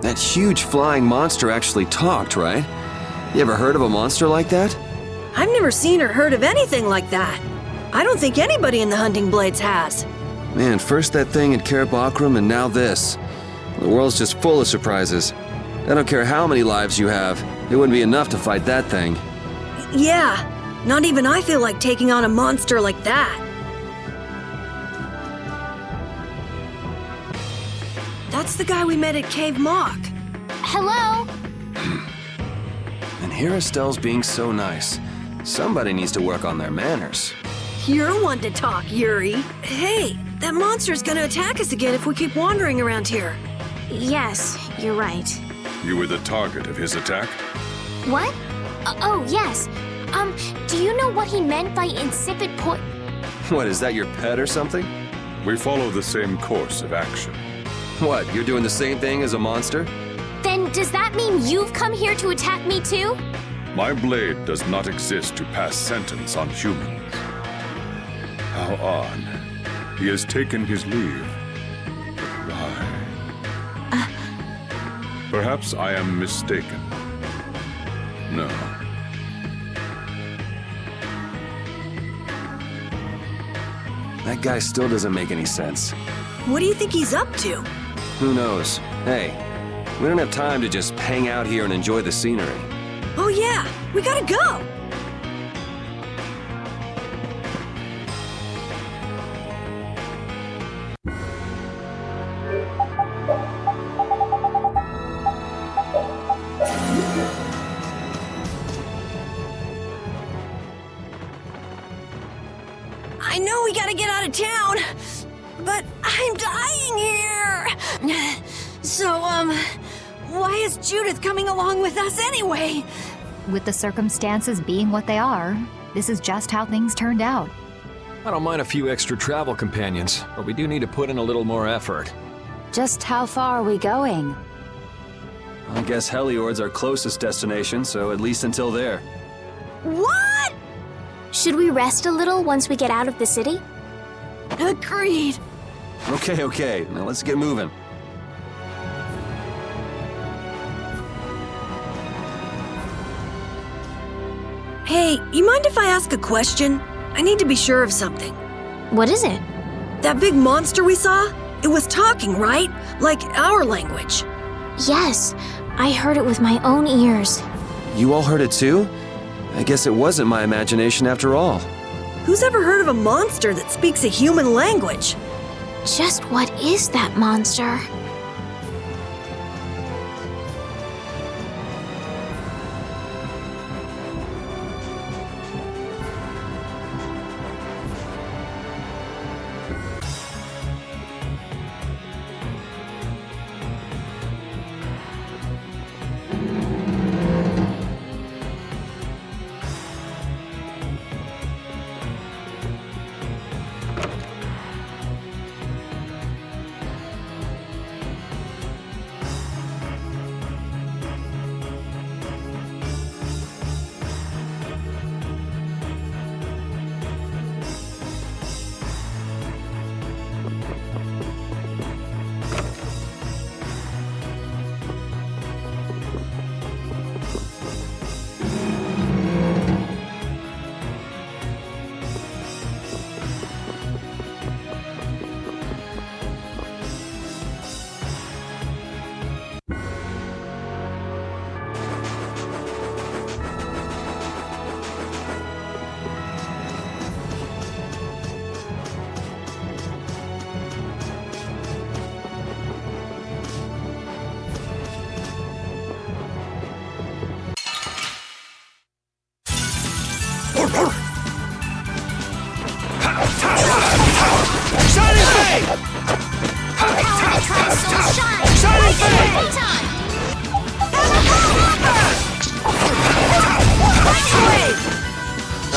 That huge flying monster actually talked, right? You ever heard of a monster like that? I've never seen or heard of anything like that. I don't think anybody in the Hunting Blades has. Man, first that thing in Karabakram and now this. The world's just full of surprises. I don't care how many lives you have, it wouldn't be enough to fight that thing. Yeah, not even I feel like taking on a monster like that. That's the guy we met at Cave Mock. Hello? And here Estelle's being so nice. Somebody needs to work on their manners. You're one to talk, Yuri. Hey, that monster's gonna attack us again if we keep wandering around here. Yes, you're right. You were the target of his attack? What? Oh, yes. Do you know what he meant by insipid What, is that your pet or something? We follow the same course of action. What, you're doing the same thing as a monster? Then does that mean you've come here to attack me too? My blade does not exist to pass sentence on humans. How odd. He has taken his leave. But why? Perhaps I am mistaken. No. That guy still doesn't make any sense. What do you think he's up to? Who knows? Hey, we don't have time to just hang out here and enjoy the scenery. Oh yeah, we gotta go! I know we gotta get out of town, but I'm dying here! So, why is Judith coming along with us anyway? With the circumstances being what they are, this is just how things turned out. I don't mind a few extra travel companions, but we do need to put in a little more effort. Just how far are we going? I guess Heliord's our closest destination, so at least until there. What? Should we rest a little once we get out of the city? Agreed. Okay, now let's get moving. Hey, you mind if I ask a question? I need to be sure of something. What is it? That big monster we saw? It was talking, right? Like our language. Yes, I heard it with my own ears. You all heard it too? I guess it wasn't my imagination after all. Who's ever heard of a monster that speaks a human language? Just what is that monster?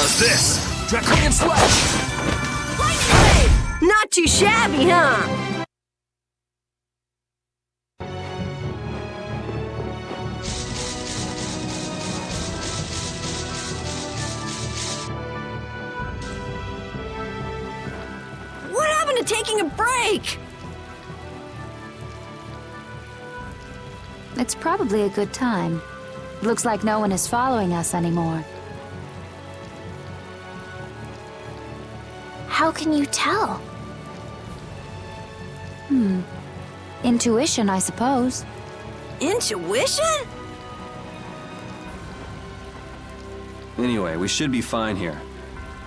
How's this? Draconian Slash! Not too shabby, huh? What happened to taking a break? It's probably a good time. Looks like no one is following us anymore. How can you tell? Intuition, I suppose. Intuition? Anyway, we should be fine here.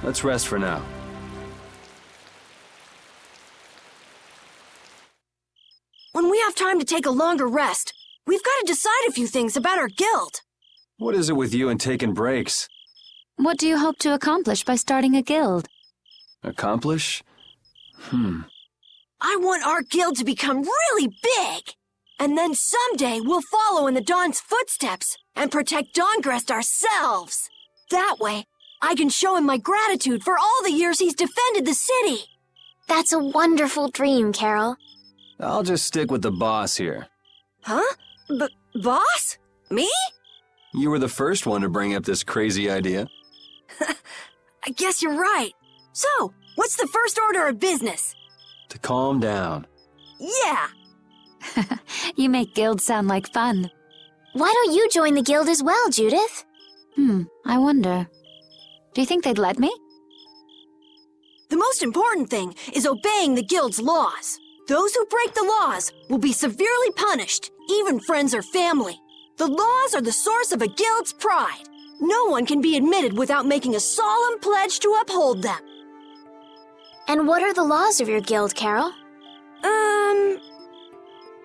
Let's rest for now. When we have time to take a longer rest, we've got to decide a few things about our guild. What is it with you and taking breaks? What do you hope to accomplish by starting a guild? Accomplish? I want our guild to become really big. And then someday we'll follow in the Dawn's footsteps and protect Dawngrest ourselves. That way, I can show him my gratitude for all the years he's defended the city. That's a wonderful dream, Carol. I'll just stick with the boss here. Huh? Boss? Me? You were the first one to bring up this crazy idea. I guess you're right. So, what's the first order of business? To calm down. Yeah! You make guilds sound like fun. Why don't you join the guild as well, Judith? I wonder. Do you think they'd let me? The most important thing is obeying the guild's laws. Those who break the laws will be severely punished, even friends or family. The laws are the source of a guild's pride. No one can be admitted without making a solemn pledge to uphold them. And what are the laws of your guild, Carol?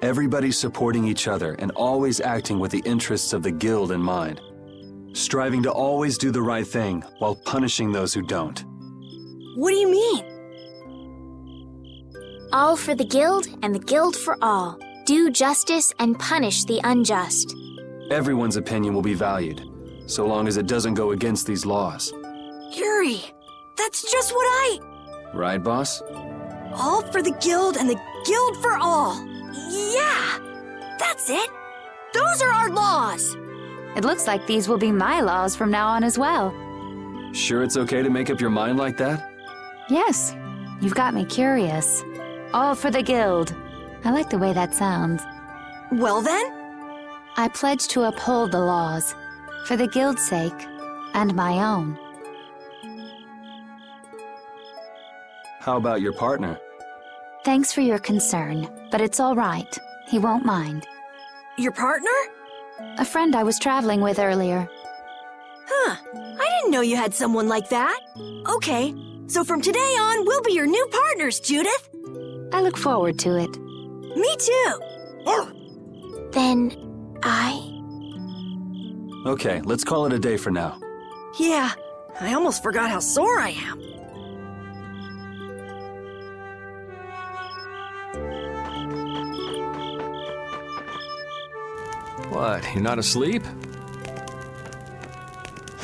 Everybody supporting each other and always acting with the interests of the guild in mind. Striving to always do the right thing while punishing those who don't. What do you mean? All for the guild and the guild for all. Do justice and punish the unjust. Everyone's opinion will be valued, so long as it doesn't go against these laws. Yuri, that's just what Right, boss? All for the guild and the guild for all. Yeah! That's it! Those are our laws! It looks like these will be my laws from now on as well. Sure it's okay to make up your mind like that? Yes, you've got me curious. All for the guild. I like the way that sounds. Well then? I pledge to uphold the laws, for the guild's sake, and my own. How about your partner? Thanks for your concern, but it's all right. He won't mind. Your partner? A friend I was traveling with earlier. Huh. I didn't know you had someone like that. Okay, so from today on, we'll be your new partners, Judith. I look forward to it. Me too. Then Okay, let's call it a day for now. Yeah, I almost forgot how sore I am. What, you're not asleep?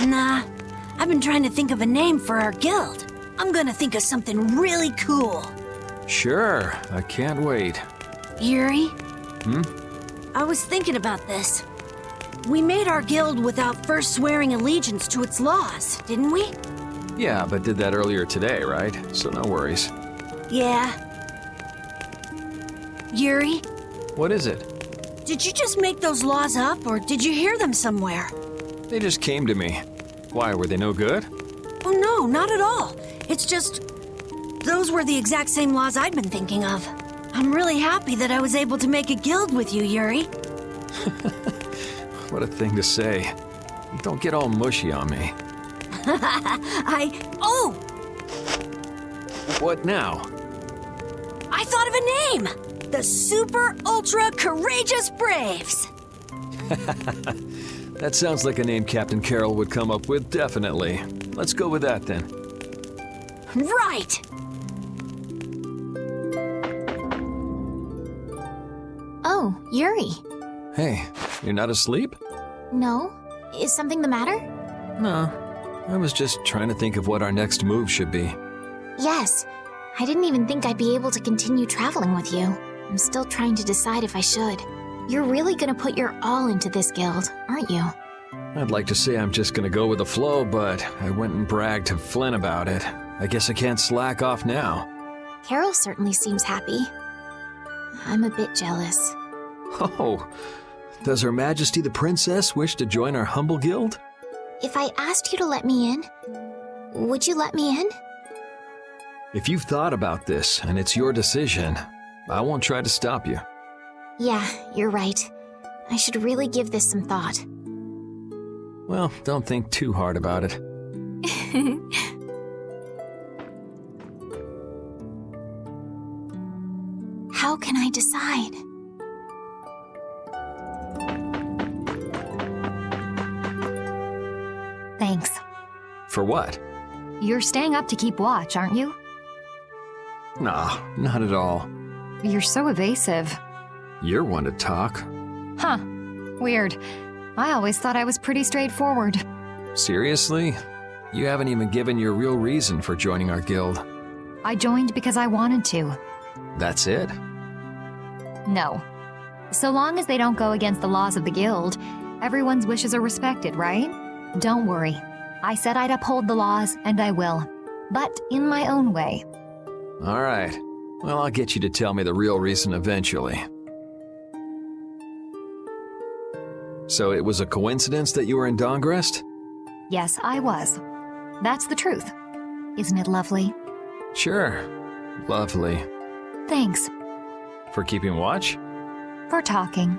Nah, I've been trying to think of a name for our guild. I'm gonna think of something really cool. Sure, I can't wait. Yuri? I was thinking about this. We made our guild without first swearing allegiance to its laws, didn't we? Yeah, but did that earlier today, right? So no worries. Yeah. Yuri, What is it? did you just make those laws up, or did you hear them somewhere? They just came to me. Why, were they no good? Oh no, not at all. It's just... those were the exact same laws I'd been thinking of. I'm really happy that I was able to make a guild with you, Yuri. What a thing to say. Don't get all mushy on me. Oh! What now? I thought of a name! The Super Ultra Courageous Braves! That sounds like a name Captain Carroll would come up with, definitely. Let's go with that then. Right! Oh, Yuri. Hey, you're not asleep? No? Is something the matter? No. I was just trying to think of what our next move should be. Yes. I didn't even think I'd be able to continue traveling with you. I'm still trying to decide if I should. You're really gonna put your all into this guild, aren't you? I'd like to say I'm just gonna go with the flow, but I went and bragged to Flynn about it. I guess I can't slack off now. Carol certainly seems happy. I'm a bit jealous. Oh, Does Her Majesty the Princess wish to join our humble guild? If I asked you to let me in, would you let me in? If you've thought about this and it's your decision, I won't try to stop you. Yeah, you're right. I should really give this some thought. Well, don't think too hard about it. How can I decide? Thanks. For what? You're staying up to keep watch, aren't you? Nah, not at all. You're so evasive. You're one to talk. Huh. Weird. I always thought I was pretty straightforward. Seriously? You haven't even given your real reason for joining our guild. I joined because I wanted to. That's it? No. So long as they don't go against the laws of the guild, everyone's wishes are respected, right? Don't worry. I said I'd uphold the laws, and I will. But in my own way. All right. Well, I'll get you to tell me the real reason eventually. So it was a coincidence that you were in Dawngrest? Yes, I was. That's the truth. Isn't it lovely? Sure. Lovely. Thanks. For keeping watch? For talking.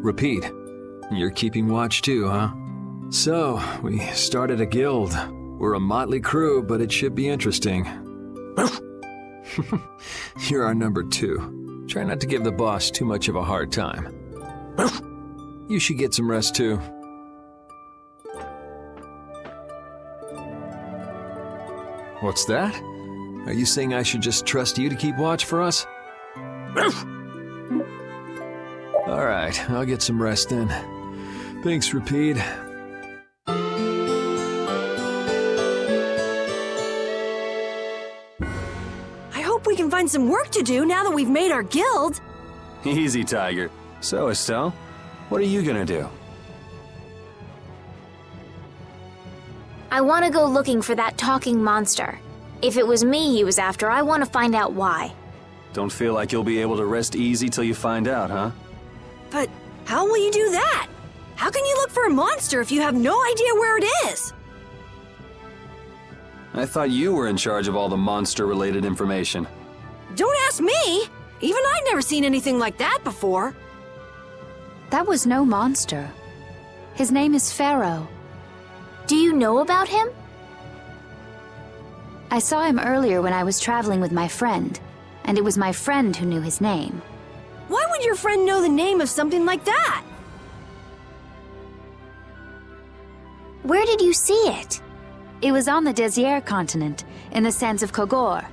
Repeat. You're keeping watch too, huh? So, we started a guild. We're a motley crew, but it should be interesting. You're our number 2. Try not to give the boss too much of a hard time. You should get some rest too. What's that? Are you saying I should just trust you to keep watch for us? All right, I'll get some rest then. Thanks, Rapide. I hope we can find some work to do now that we've made our guild. Easy, Tiger. So, Estelle, what are you gonna do? I want to go looking for that talking monster. If it was me he was after, I want to find out why. Don't feel like you'll be able to rest easy till you find out, huh? But how will you do that? How can you look for a monster if you have no idea where it is? I thought you were in charge of all the monster-related information. Don't ask me! Even I've never seen anything like that before. That was no monster. His name is Pharaoh. Do you know about him? I saw him earlier when I was traveling with my friend, and it was my friend who knew his name. Why would your friend know the name of something like that? Where did you see it? It was on the Désir continent, in the sands of Kogor.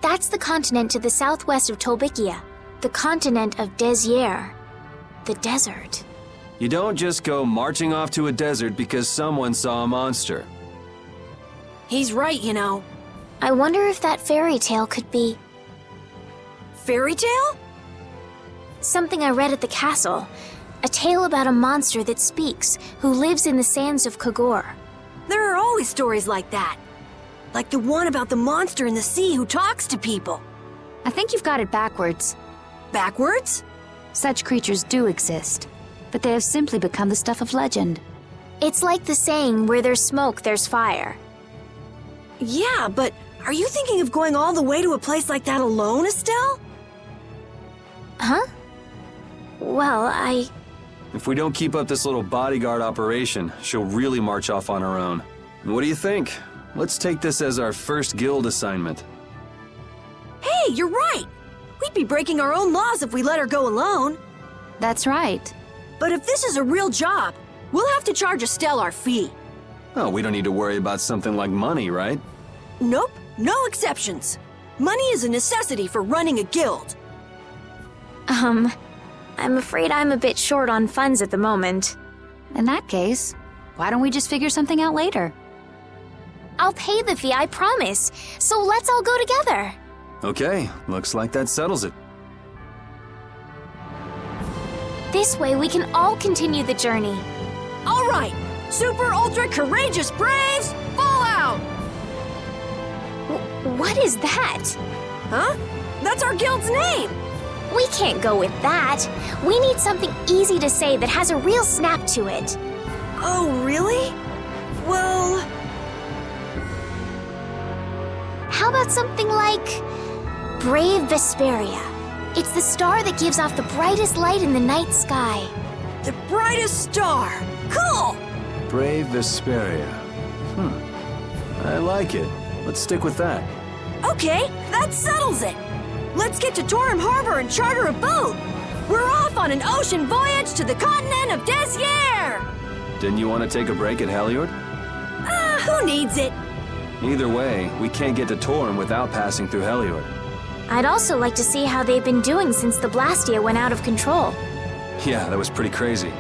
That's the continent to the southwest of Tolbikia. The continent of Désir. The desert. You don't just go marching off to a desert because someone saw a monster. He's right, you know. I wonder if that fairy tale could be Fairy tale? something I read at the castle. A tale about a monster that speaks, who lives in the sands of Kogor. There are always stories like that. Like the one about the monster in the sea who talks to people. I think you've got it backwards. Backwards? Such creatures do exist, but they have simply become the stuff of legend. It's like the saying, where there's smoke, there's fire. Yeah, but are you thinking of going all the way to a place like that alone, Estelle? Huh? Well, If we don't keep up this little bodyguard operation, she'll really march off on her own. What do you think? Let's take this as our first guild assignment. Hey, you're right. We'd be breaking our own laws if we let her go alone. That's right. But if this is a real job, we'll have to charge Estelle our fee. Oh, we don't need to worry about something like money, right? Nope, no exceptions. Money is a necessity for running a guild. I'm afraid I'm a bit short on funds at the moment. In that case, why don't we just figure something out later? I'll pay the fee, I promise. So let's all go together. Okay, looks like that settles it. This way we can all continue the journey. All right, super ultra courageous braves, fall out! What is that? Huh? That's our guild's name! We can't go with that. We need something easy to say that has a real snap to it. Oh, really? Well... How about something like Brave Vesperia? It's the star that gives off the brightest light in the night sky. The brightest star! Cool! Brave Vesperia. I like it. Let's stick with that. Okay, that settles it! Let's get to Torum Harbor and charter a boat! We're off on an ocean voyage to the continent of Desier! Didn't you want to take a break at Heliord? Who needs it? Either way, we can't get to Torum without passing through Heliord. I'd also like to see how they've been doing since the Blastia went out of control. Yeah, that was pretty crazy.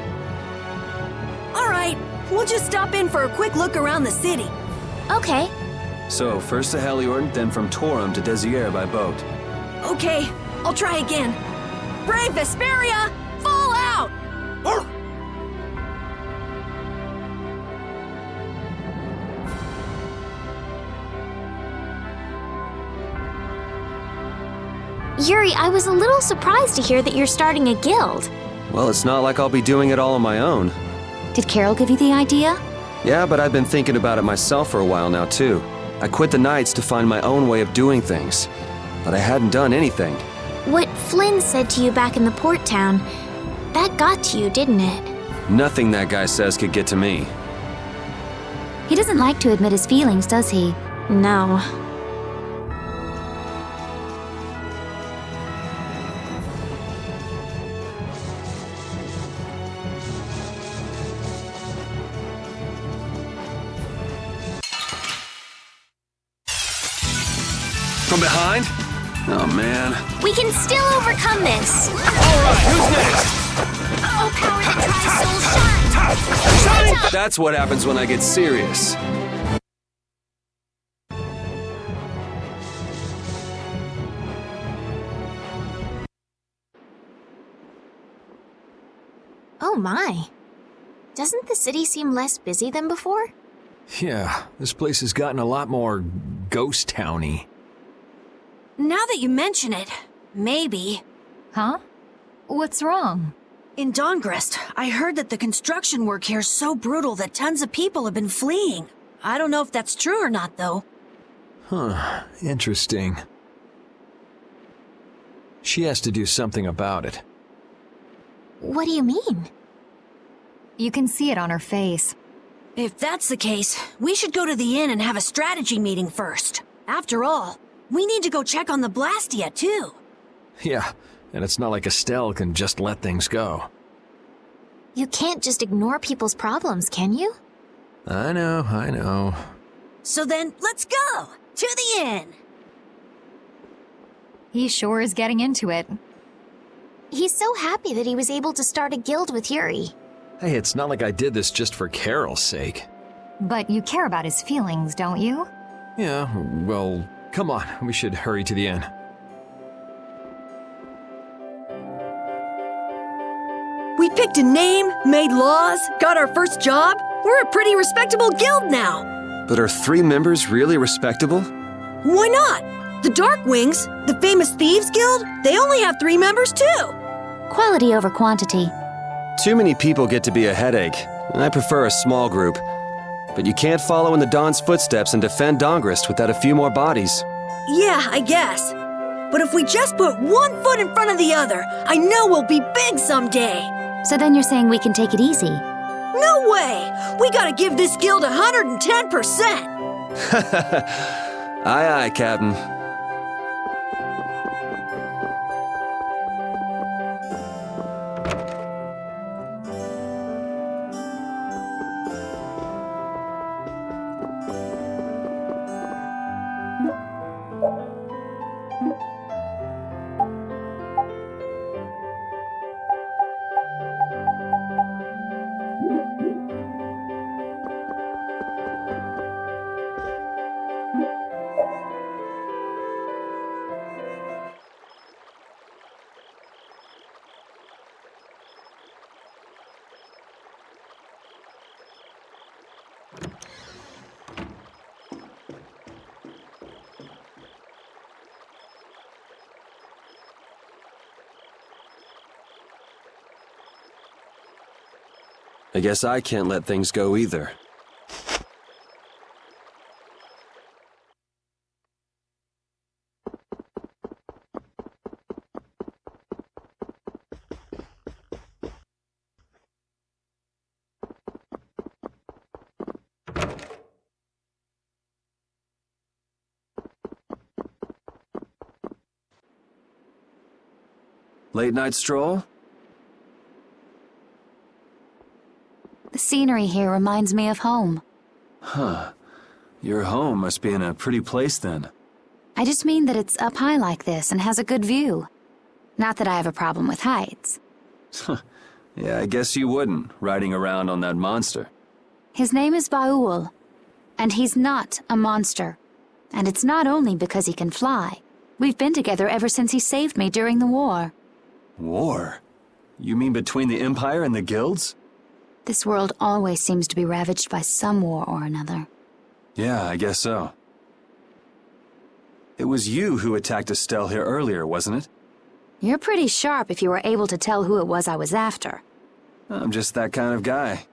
Alright, we'll just stop in for a quick look around the city. Okay. So, first to Heliord, then from Torum to Desier by boat. Okay, I'll try again. Brave Vesperia, fall out! Yuri, I was a little surprised to hear that you're starting a guild. Well, it's not like I'll be doing it all on my own. Did Carol give you the idea? Yeah, but I've been thinking about it myself for a while now, too. I quit the Knights to find my own way of doing things. But I hadn't done anything. What Flynn said to you back in the port town, that got to you, didn't it? Nothing that guy says could get to me. He doesn't like to admit his feelings, does he? No. From behind? Oh, man. We can still overcome this! Alright, who's next? Oh, power that tries soul shine! That's what happens when I get serious. Oh my. Doesn't the city seem less busy than before? Yeah, this place has gotten a lot more ghost towny. Now that you mention it, maybe. Huh? What's wrong? In Dongrest, I heard that the construction work here is so brutal that tons of people have been fleeing. I don't know if that's true or not, though. Huh, interesting. She has to do something about it. What do you mean? You can see it on her face. If that's the case, we should go to the inn and have a strategy meeting first. After all, we need to go check on the Blastia, too. Yeah, and it's not like Estelle can just let things go. You can't just ignore people's problems, can you? I know. So then, let's go! To the inn! He sure is getting into it. He's so happy that he was able to start a guild with Yuri. Hey, it's not like I did this just for Carol's sake. But you care about his feelings, don't you? Yeah, well, come on, we should hurry to the inn. We picked a name, made laws, got our first job. We're a pretty respectable guild now. But are 3 members really respectable? Why not? The Darkwings, the famous thieves guild, they only have 3 members too. Quality over quantity. Too many people get to be a headache, and I prefer a small group. But you can't follow in the Dawn's footsteps and defend Dongrest without a few more bodies. Yeah, I guess. But if we just put one foot in front of the other, I know we'll be big someday. So then you're saying we can take it easy? No way! We gotta give this guild 110%! Aye, aye, Captain. I guess I can't let things go either. Late night stroll? The scenery here reminds me of home. Huh. Your home must be in a pretty place then. I just mean that it's up high like this and has a good view. Not that I have a problem with heights. Yeah, I guess you wouldn't, riding around on that monster. His name is Baul, and he's not a monster. And it's not only because he can fly. We've been together ever since he saved me during the war. War? You mean between the Empire and the guilds? This world always seems to be ravaged by some war or another. Yeah, I guess so. It was you who attacked Estelle here earlier, wasn't it? You're pretty sharp if you were able to tell who it was I was after. I'm just that kind of guy.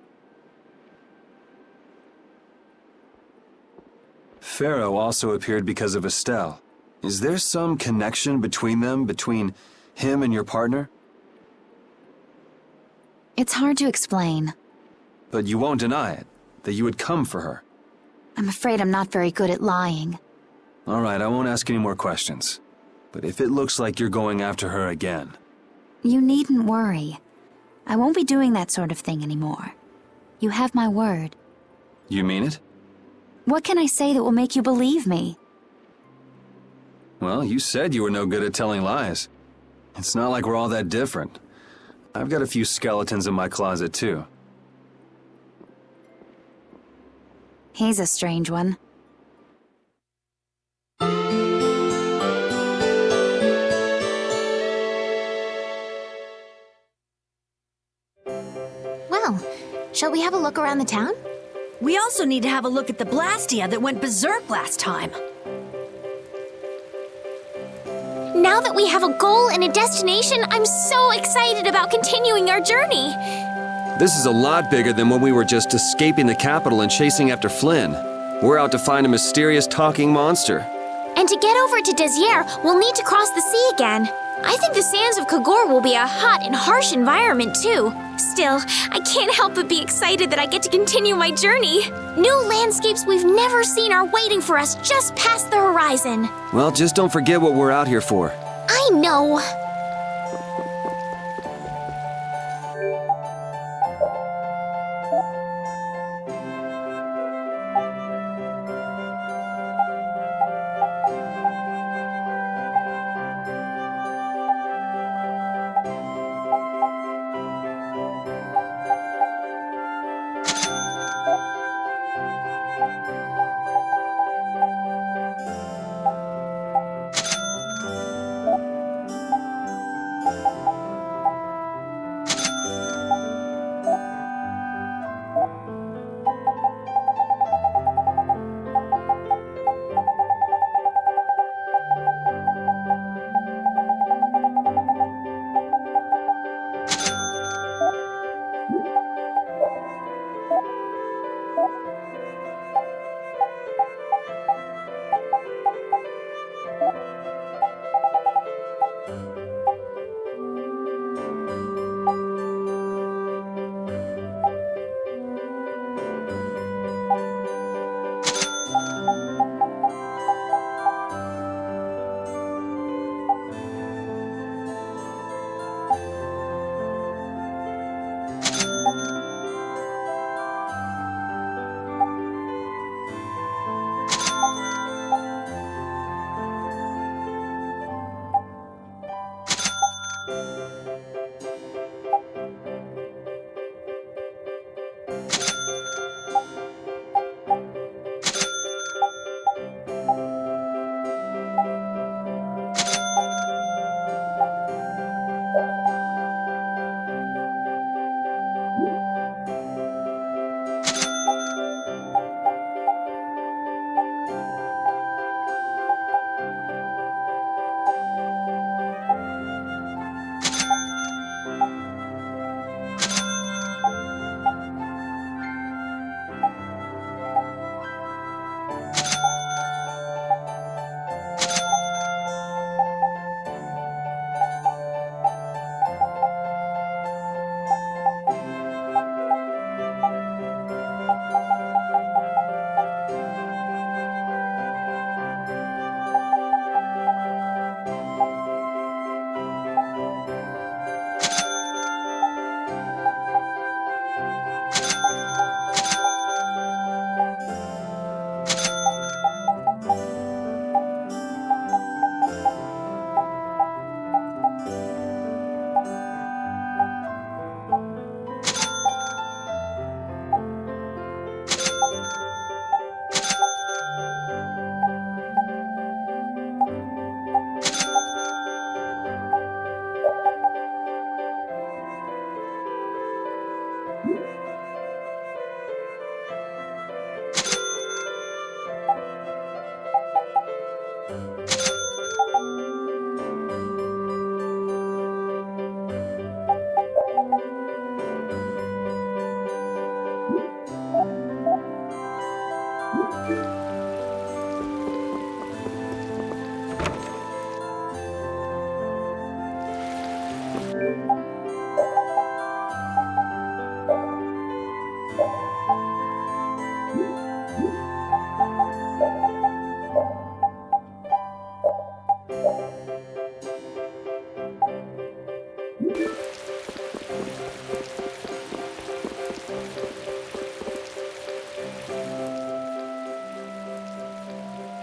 Pharaoh also appeared because of Estelle. Is there some connection between them, between him and your partner? It's hard to explain. But you won't deny it, that you would come for her. I'm afraid I'm not very good at lying. All right, I won't ask any more questions. But if it looks like you're going after her again... You needn't worry. I won't be doing that sort of thing anymore. You have my word. You mean it? What can I say that will make you believe me? Well, you said you were no good at telling lies. It's not like we're all that different. I've got a few skeletons in my closet, too. He's a strange one. Well, shall we have a look around the town? We also need to have a look at the Blastia that went berserk last time. Now that we have a goal and a destination, I'm so excited about continuing our journey. This is a lot bigger than when we were just escaping the capital and chasing after Flynn. We're out to find a mysterious talking monster. And to get over to Desier, we'll need to cross the sea again. I think the sands of Kagor will be a hot and harsh environment, too. Still, I can't help but be excited that I get to continue my journey. New landscapes we've never seen are waiting for us just past the horizon. Well, just don't forget what we're out here for. I know.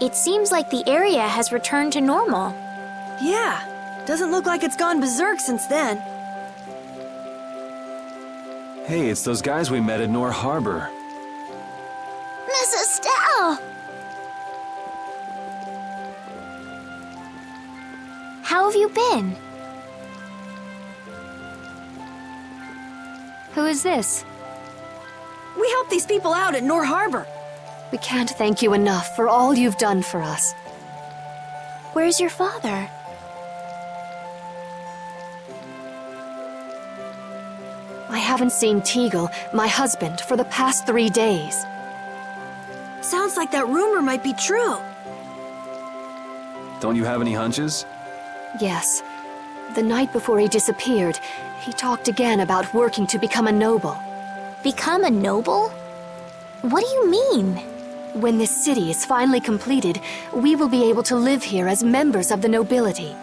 It seems like the area has returned to normal. Yeah, doesn't look like it's gone berserk since then. Hey, it's those guys we met at Nor Harbor. Miss Estelle! How have you been? Who is this? We helped these people out at Nor Harbor. We can't thank you enough for all you've done for us. Where's your father? I haven't seen Teagle, my husband, for the past 3 days. Sounds like that rumor might be true. Don't you have any hunches? Yes. The night before he disappeared, he talked again about working to become a noble. Become a noble? What do you mean? When this city is finally completed, we will be able to live here as members of the nobility.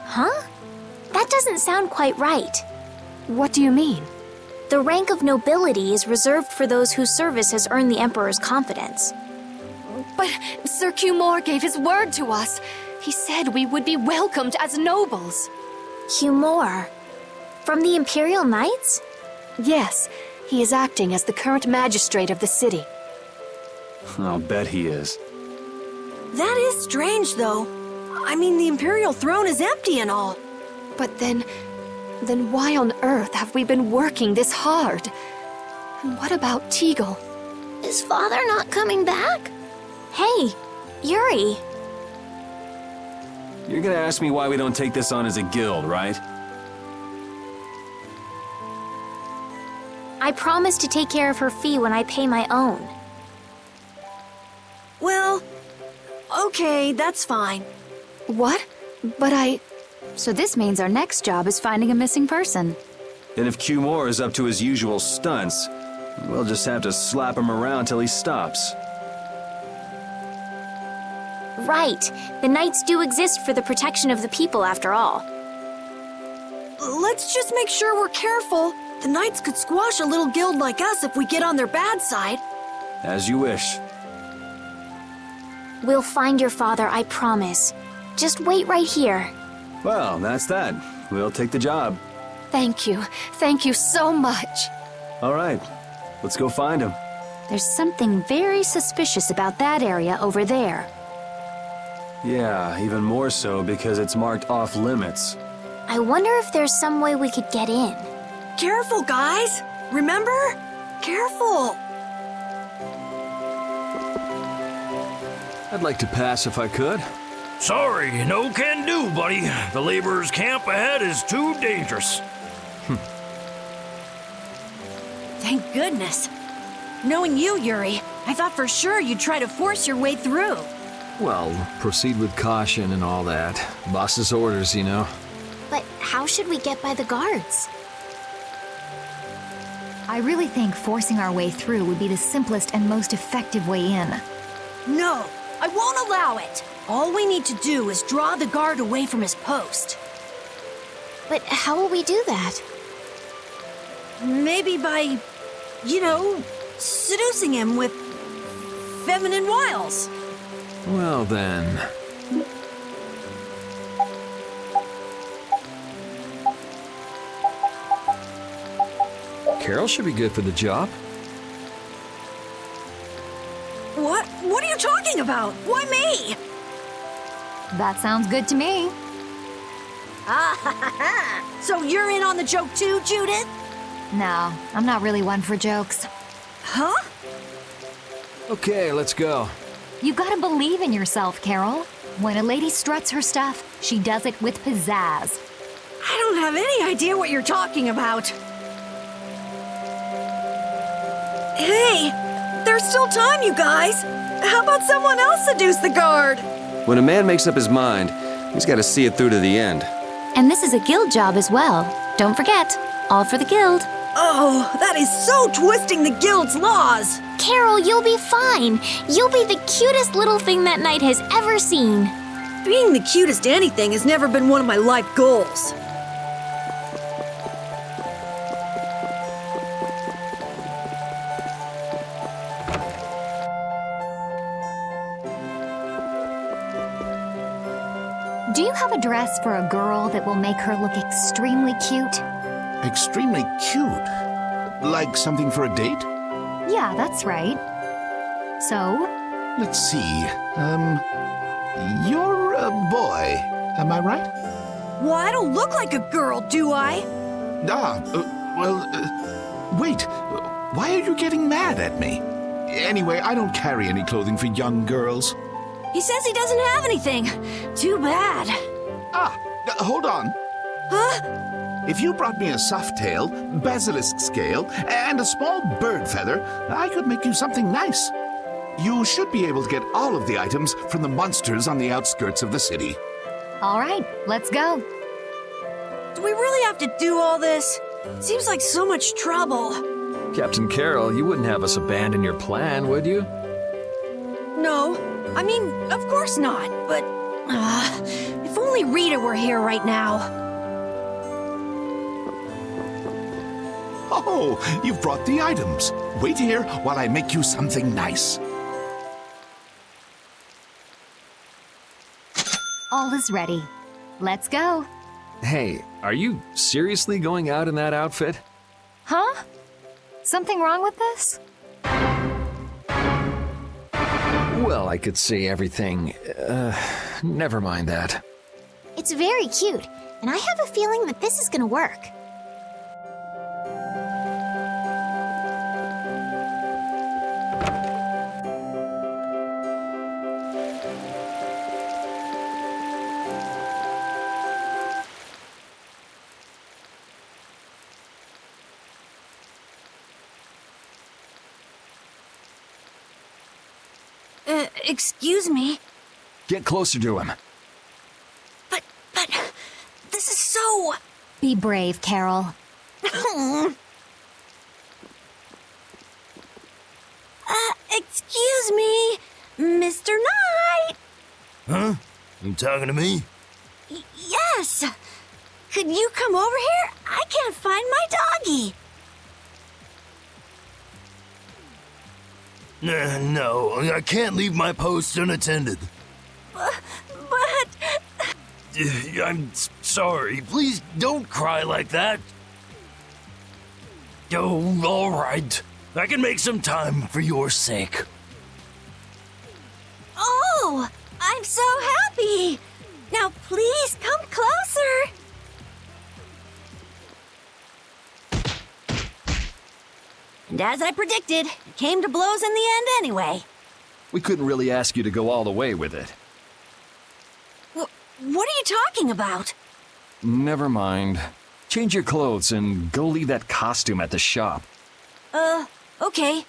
Huh? That doesn't sound quite right. What do you mean? The rank of nobility is reserved for those whose service has earned the Emperor's confidence. But Sir Cumore gave his word to us. He said we would be welcomed as nobles. Cumore? From the Imperial Knights? Yes, he is acting as the current magistrate of the city. I'll bet he is. That is strange, though. I mean, the Imperial throne is empty and all. But then why on earth have we been working this hard? And what about Teagle? Is father not coming back? Hey, Yuri. You're gonna ask me why we don't take this on as a guild, right? I promise to take care of her fee when I pay my own. Well, okay, that's fine. What? But So this means our next job is finding a missing person. And if Cumore is up to his usual stunts, we'll just have to slap him around till he stops. Right. The Knights do exist for the protection of the people, after all. Let's just make sure we're careful. The Knights could squash a little guild like us if we get on their bad side. As you wish. We'll find your father, I promise. Just wait right here. Well, that's that. We'll take the job. thank you. Thank you so much. All right, let's go find him. There's something very suspicious about that area over there. Yeah, even more so because it's marked off limits. I wonder if there's some way we could get in. Careful, guys! Remember? Careful! I'd like to pass if I could. Sorry, no can do, buddy. The laborers' camp ahead is too dangerous. Thank goodness. Knowing you, Yuri, I thought for sure you'd try to force your way through. Well, proceed with caution and all that. Boss's orders, you know. But how should we get by the guards? I really think forcing our way through would be the simplest and most effective way in. No, I won't allow it. All we need to do is draw the guard away from his post. But how will we do that? Maybe by, seducing him with feminine wiles. Well then. Carol should be good for the job. What? What are you talking about? Why me? That sounds good to me. So you're in on the joke too, Judith? No, I'm not really one for jokes. Huh? Okay, let's go. You gotta believe in yourself, Carol. When a lady struts her stuff, she does it with pizzazz. I don't have any idea what you're talking about. Hey, there's still time, you guys. How about someone else seduce the guard? When a man makes up his mind, he's got to see it through to the end. And this is a guild job as well. Don't forget, all for the guild. Oh, that is so twisting the guild's laws! Carol, you'll be fine. You'll be the cutest little thing that knight has ever seen. Being the cutest anything has never been one of my life goals. Do you have a dress for a girl that will make her look extremely cute? Extremely cute? Like something for a date? Yeah, that's right. So? Let's see. You're a boy, am I right? Well, I don't look like a girl, do I? Wait. Why are you getting mad at me? Anyway, I don't carry any clothing for young girls. He says he doesn't have anything. Too bad. Hold on. Huh? If you brought me a soft tail, basilisk scale, and a small bird feather, I could make you something nice. You should be able to get all of the items from the monsters on the outskirts of the city. All right, let's go. Do we really have to do all this? Seems like so much trouble. Captain Carroll, you wouldn't have us abandon your plan, would you? No, I mean, of course not, but... if only Rita were here right now. Oh, you've brought the items. Wait here while I make you something nice. All is ready. Let's go. Hey, are you seriously going out in that outfit? Huh? Something wrong with this? Well, I could see everything. Never mind that. It's very cute, and I have a feeling that this is gonna work. Excuse me, Get closer to him. but this is so... Be brave, Carol. Excuse me, Mr. Knight. Huh? You talking to me? Yes. Could you come over here? I can't find my doggy. No, I can't leave my post unattended. But... I'm sorry. Please don't cry like that. Oh, all right. I can make some time for your sake. Oh, I'm so happy. Now please come closer. And as I predicted, it came to blows in the end anyway. We couldn't really ask you to go all the way with it. What are you talking about? Never mind. Change your clothes and go leave that costume at the shop. Okay.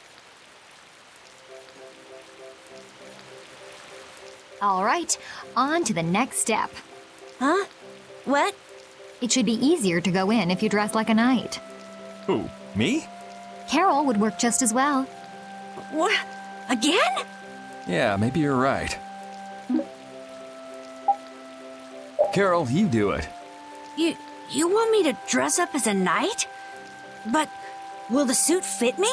All right, on to the next step. Huh? What? It should be easier to go in if you dress like a knight. Who, me? Carol would work just as well. What? Again? Yeah, maybe you're right. Carol, you do it. You want me to dress up as a knight? But will the suit fit me?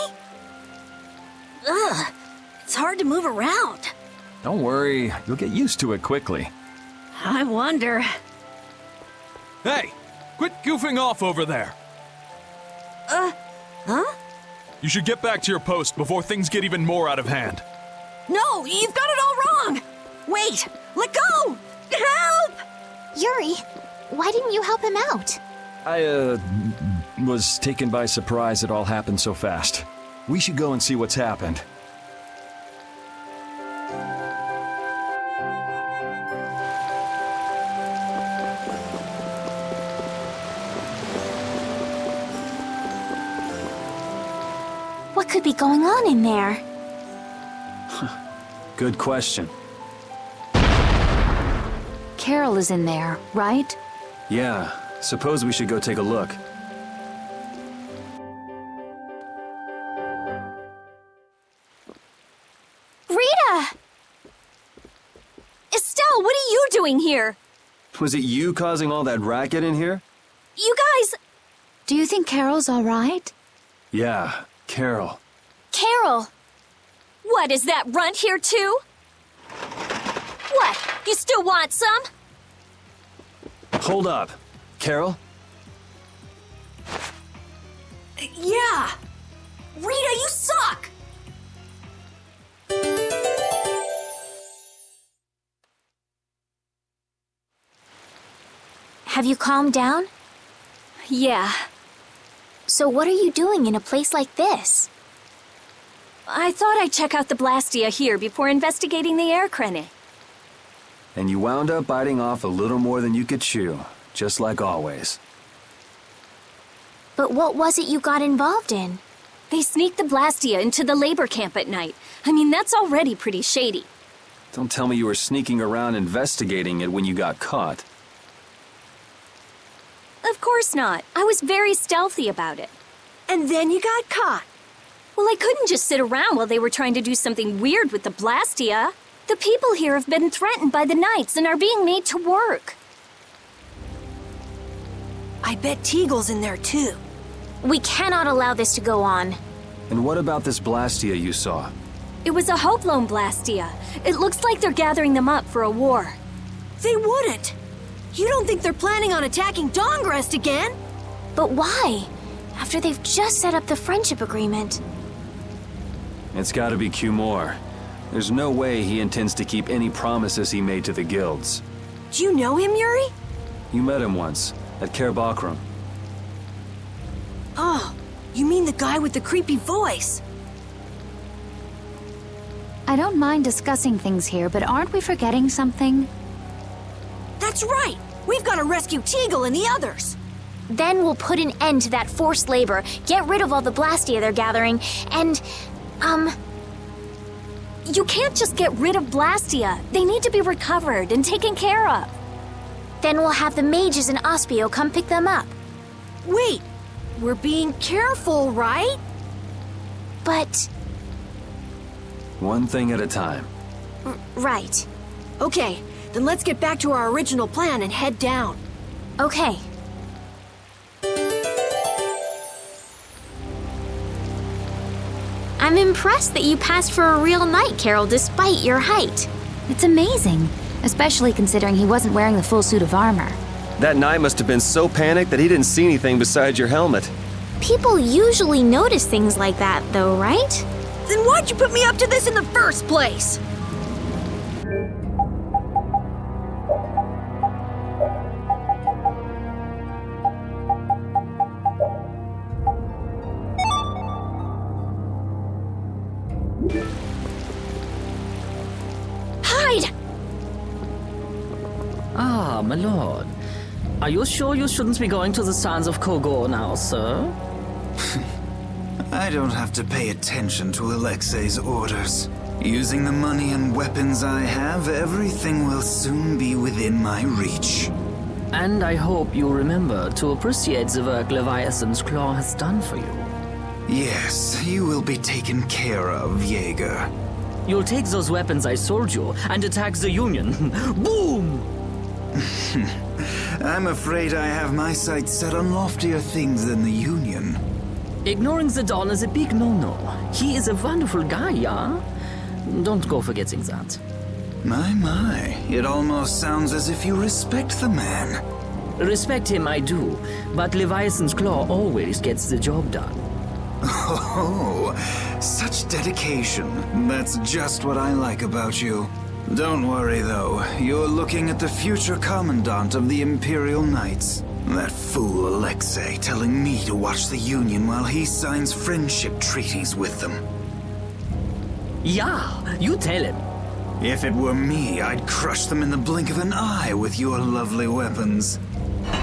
Ugh, it's hard to move around. Don't worry, you'll get used to it quickly. I wonder. Hey, quit goofing off over there. Huh? You should get back to your post before things get even more out of hand. No, you've got it all wrong! Wait, let go! Help! Yuri, why didn't you help him out? I, was taken by surprise it all happened so fast. We should go and see what's happened. What could be going on in there? Good question. Carol is in there, right? Yeah, suppose we should go take a look. Estelle, what are you doing here? Was it you causing all that racket in here? You guys... Do you think Carol's all right? Yeah, Carol. Carol! What, is that runt here too? What, you still want some? Hold up. Carol? Yeah. Rita, you suck! Have you calmed down? Yeah. So what are you doing in a place like this? I thought I'd check out the Blastia here before investigating the air crenny. And you wound up biting off a little more than you could chew, just like always. But what was it you got involved in? They sneaked the Blastia into the labor camp at night. I mean, that's already pretty shady. Don't tell me you were sneaking around investigating it when you got caught. Of course not. I was very stealthy about it. And then you got caught. Well, I couldn't just sit around while they were trying to do something weird with the Blastia. The people here have been threatened by the Knights and are being made to work. I bet Teagle's in there too. We cannot allow this to go on. And what about this Blastia you saw? It was a Hope Loan Blastia. It looks like they're gathering them up for a war. They wouldn't. You don't think they're planning on attacking Dongrest again? But why? After they've just set up the friendship agreement. It's gotta be Cumore. There's no way he intends to keep any promises he made to the guilds. Do you know him, Yuri? You met him once, at Cair Bakram. Oh, you mean the guy with the creepy voice? I don't mind discussing things here, but aren't we forgetting something? That's right! We've got to rescue Teagle and the others! Then we'll put an end to that forced labor, get rid of all the Blastia they're gathering, and, You can't just get rid of Blastia. They need to be recovered and taken care of. Then we'll have the mages and Ospio come pick them up. Wait, we're being careful, right? But... One thing at a time. Right. Okay, then let's get back to our original plan and head down. Okay. I'm impressed that you passed for a real knight, Carol, despite your height. It's amazing, especially considering he wasn't wearing the full suit of armor. That knight must have been so panicked that he didn't see anything besides your helmet. People usually notice things like that, though, right? Then why'd you put me up to this in the first place? Hide! Ah, my lord. Are you sure you shouldn't be going to the sands of Kogor now, sir? I don't have to pay attention to Alexei's orders. Using the money and weapons I have, everything will soon be within my reach. And I hope you remember to appreciate the work Leviathan's Claw has done for you. Yes, you will be taken care of, Jaeger. You'll take those weapons I sold you and attack the Union. Boom! I'm afraid I have my sights set on loftier things than the Union. Ignoring the Don is a big no-no. He is a wonderful guy, yeah? Don't go forgetting that. My, it almost sounds as if you respect the man. Respect him I do, but Leviathan's Claw always gets the job done. Oh, such dedication. That's just what I like about you. Don't worry, though. You're looking at the future Commandant of the Imperial Knights. That fool Alexei telling me to watch the Union while he signs friendship treaties with them. Yeah, you tell him. If it were me, I'd crush them in the blink of an eye with your lovely weapons. The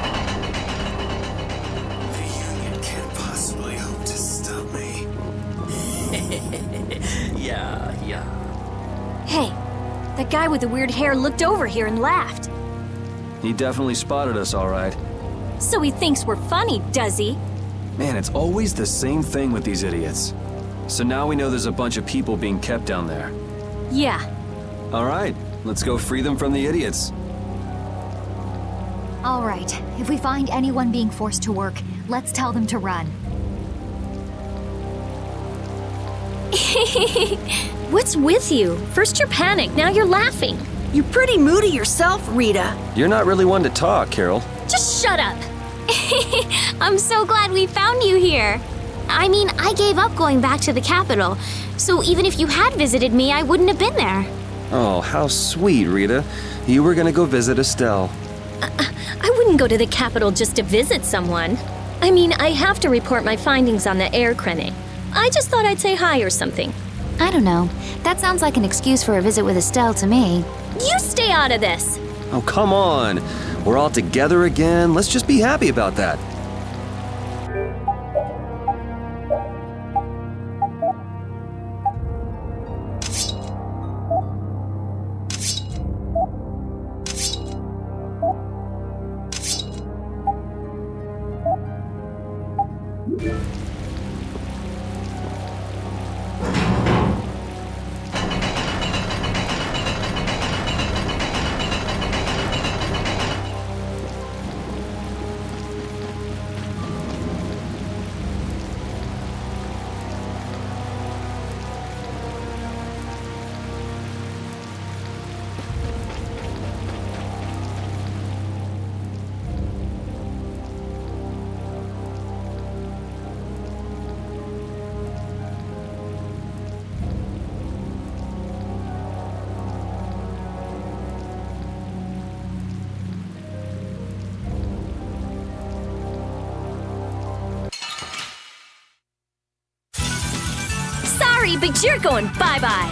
Union can't possibly hope to stop me. Yeah. Hey, that guy with the weird hair looked over here and laughed. He definitely spotted us, all right. So he thinks we're funny, does he? Man, it's always the same thing with these idiots. So now we know there's a bunch of people being kept down there. Yeah. All right, let's go free them from the idiots. All right, if we find anyone being forced to work, let's tell them to run. What's with you? First you're panicked, now you're laughing. You're pretty moody yourself, Rita. You're not really one to talk, Carol. Just shut up. I'm so glad we found you here. I mean, I gave up going back to the capital, so even if you had visited me, I wouldn't have been there. Oh, how sweet, Rita. You were gonna go visit Estelle. I wouldn't go to the capital just to visit someone. I mean, I have to report my findings on the air crenning. I just thought I'd say hi or something. I don't know. That sounds like an excuse for a visit with Estelle to me. You stay out of this! Oh, come on. We're all together again. Let's just be happy about that. Sorry, but you're going bye-bye.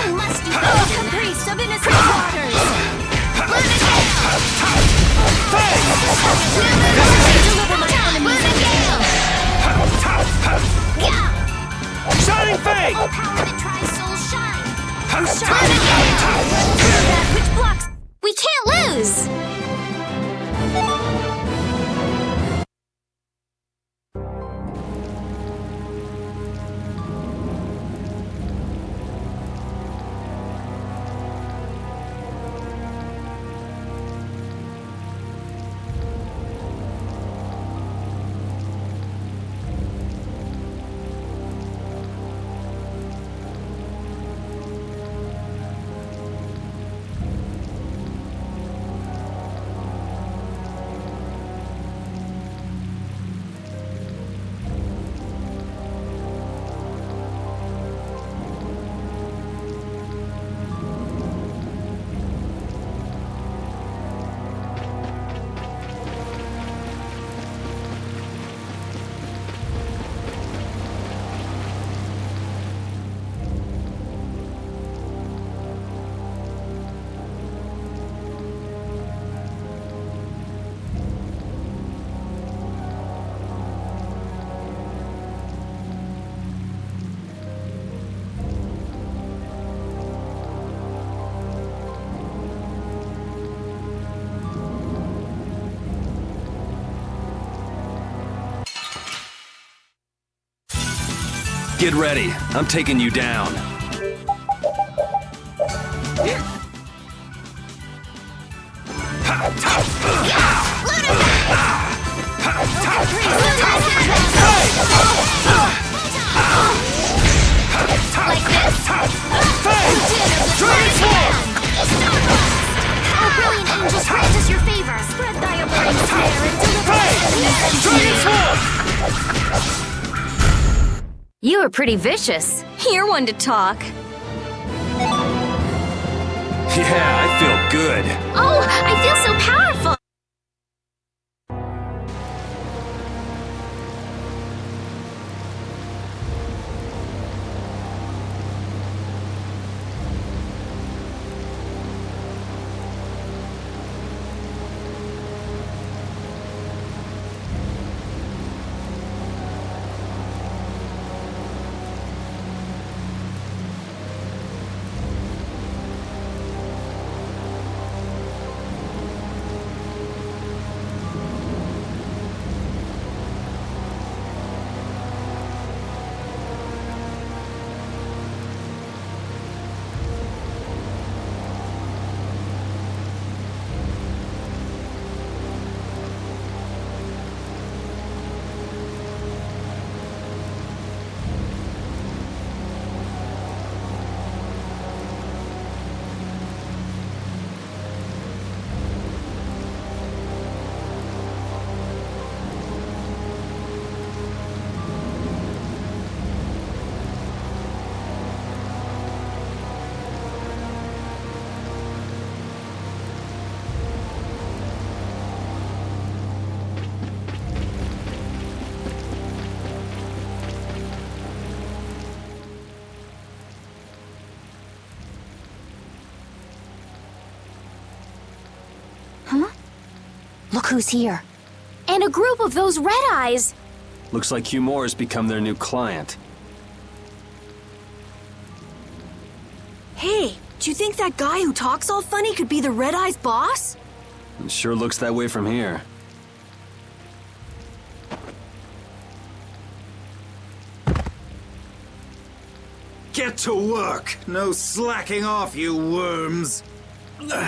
You must be the caprice of innocent waters! Deliver my enemies in gale! Shining Fate! Oh, power that tries souls shine! That which blocks... We can't lose! Get ready. I'm taking you down. Like this? Oh, brilliant angels, grant us your favor! Spread thy abhorring snare and deliver us. You were pretty vicious. You're one to talk. Yeah, I feel good. Oh, I feel so powerful! Look who's here. And a group of those red eyes. Looks like Humor's become their new client. Hey, do you think that guy who talks all funny could be the Red Eye's boss? It sure looks that way from here. Get to work! No slacking off, you worms! Look,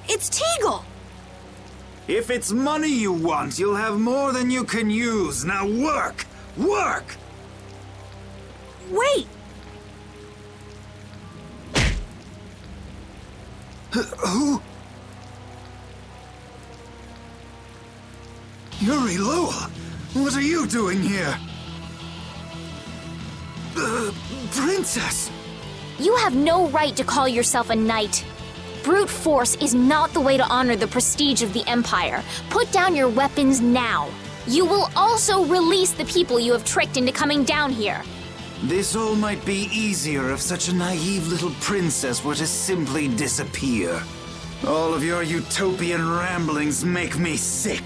it's Teagle! If it's money you want, you'll have more than you can use. Now work! Work! Wait! Who? Yuri Lowell! What are you doing here? Princess! You have no right to call yourself a knight. Brute force is not the way to honor the prestige of the Empire. Put down your weapons now. You will also release the people you have tricked into coming down here. This all might be easier if such a naive little princess were to simply disappear. All of your utopian ramblings make me sick.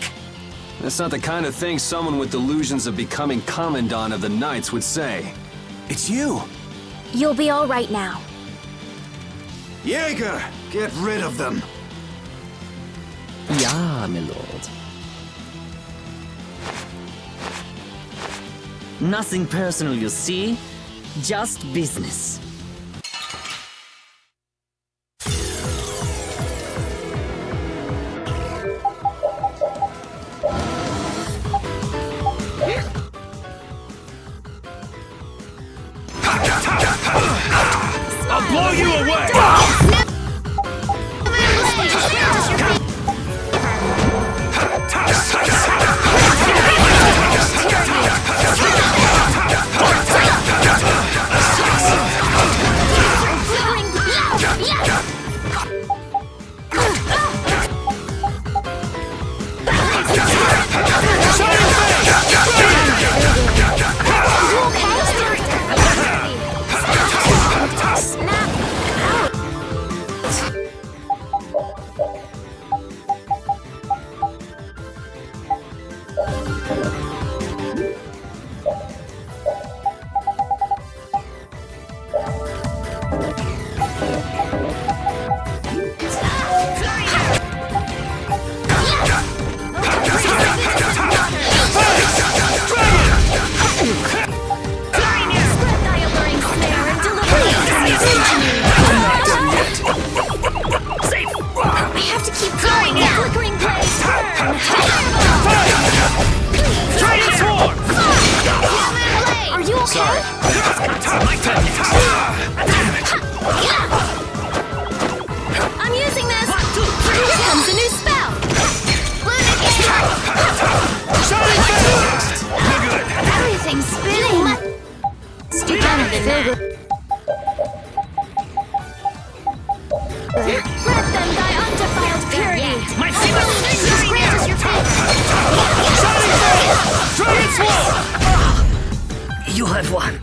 That's not the kind of thing someone with delusions of becoming Commandant of the Knights would say. It's you! You'll be all right now. Jaeger, get rid of them. Ja, my lord. Nothing personal, you see? Just business. I'll blow you away! I'm using this! Here comes a new spell! Everything's spinning! Stick on it, Let them thy undefiled purity! My favorite thing grants your You have won.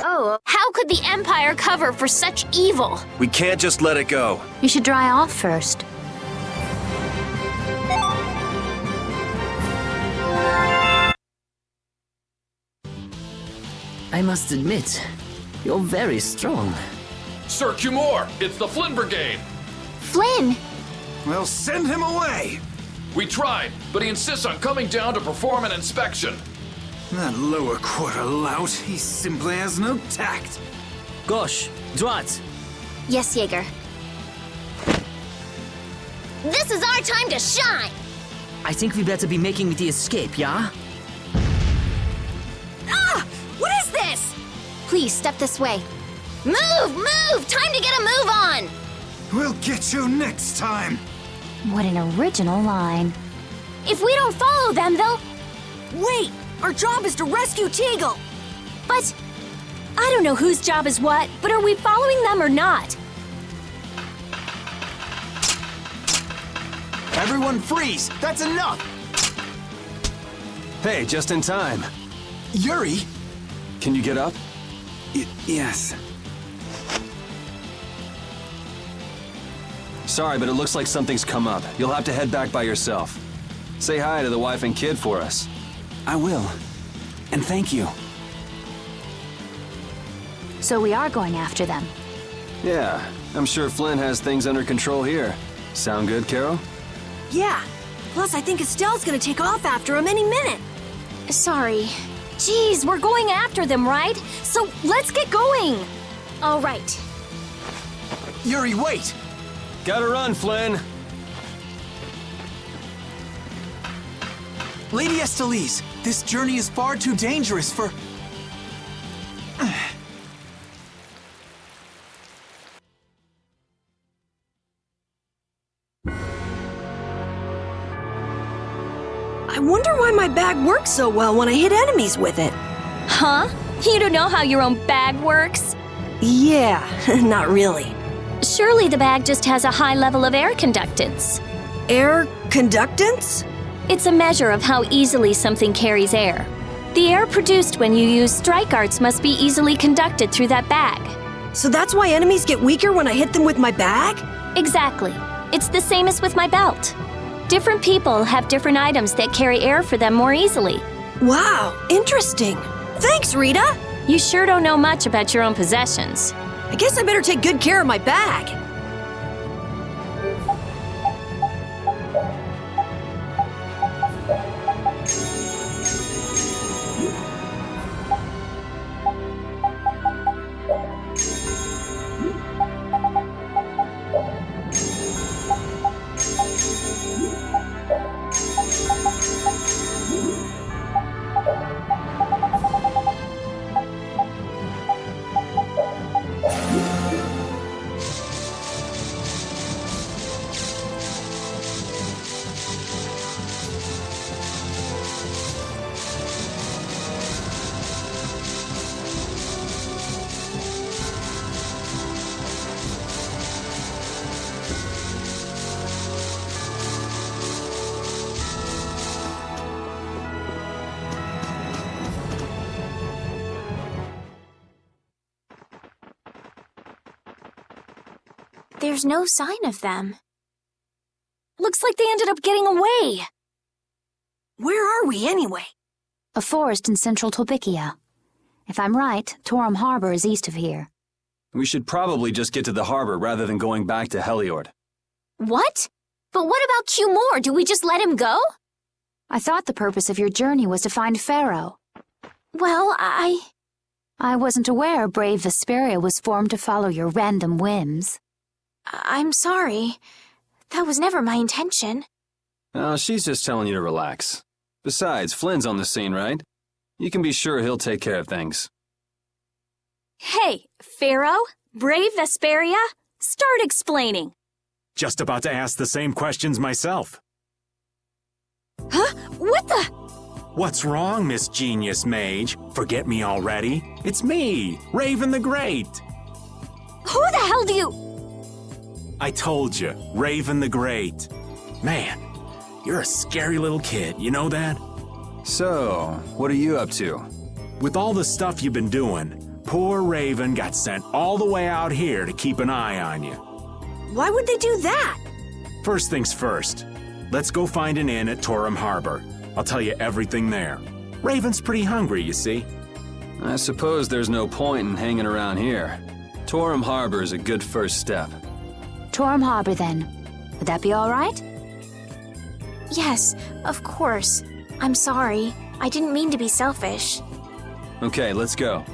Oh, how could the Empire cover for such evil? We can't just let it go. You should dry off first. I must admit, you're very strong. Sir Cumore, it's the Flynn Brigade. Flynn! Well, send him away! We tried, but he insists on coming down to perform an inspection. That lower quarter lout, he simply has no tact. Gosh, droite. Yes, Jaeger. This is our time to shine! I think we better be making the escape, yeah? Ah! What is this? Please, step this way. Move! Move! Time to get a move on! We'll get you next time! What an original line. If we don't follow them, they'll... Wait! Our job is to rescue Teagle! But... I don't know whose job is what, but are we following them or not? Everyone freeze! That's enough! Hey, just in time. Yuri! Can you get up? Yes. Sorry, but it looks like something's come up. You'll have to head back by yourself. Say hi to the wife and kid for us. I will. And thank you. So we are going after them. Yeah, I'm sure Flynn has things under control here. Sound good, Carol? Yeah. Plus, I think Estelle's gonna take off after him any minute. Sorry. Geez, we're going after them, right? So let's get going. All right. Yuri, wait! Gotta run, Flynn! Lady Estellise, this journey is far too dangerous for... I wonder why my bag works so well when I hit enemies with it. Huh? You don't know how your own bag works? Yeah, not really. Surely the bag just has a high level of air conductance. Air conductance? It's a measure of how easily something carries air. The air produced when you use strike arts must be easily conducted through that bag. So that's why enemies get weaker when I hit them with my bag? Exactly. It's the same as with my belt. Different people have different items that carry air for them more easily. Wow, interesting. Thanks, Rita. You sure don't know much about your own possessions. I guess I better take good care of my bag. There's no sign of them. Looks like they ended up getting away. Where are we anyway? A forest in central Tolbikia. If I'm right, Torum Harbor is east of here. We should probably just get to the harbor rather than going back to Heliord. What? But what about Q-Moore? Do we just let him go? I thought the purpose of your journey was to find Pharaoh. Well, I wasn't aware brave Vesperia was formed to follow your random whims. I'm sorry. That was never my intention. She's just telling you to relax. Besides, Flynn's on the scene, right? You can be sure he'll take care of things. Hey, Pharaoh? Brave Vesperia? Start explaining. Just about to ask the same questions myself. Huh? What the? What's wrong, Miss Genius Mage? Forget me already? It's me, Raven the Great. Who the hell do you... I told you, Raven the Great. Man, you're a scary little kid, you know that? So, what are you up to? With all the stuff you've been doing, poor Raven got sent all the way out here to keep an eye on you. Why would they do that? First things first, let's go find an inn at Torum Harbor. I'll tell you everything there. Raven's pretty hungry, you see. I suppose there's no point in hanging around here. Torum Harbor is a good first step. Torum Harbor, then. Would that be all right? Yes, of course. I'm sorry. I didn't mean to be selfish. Okay, let's go.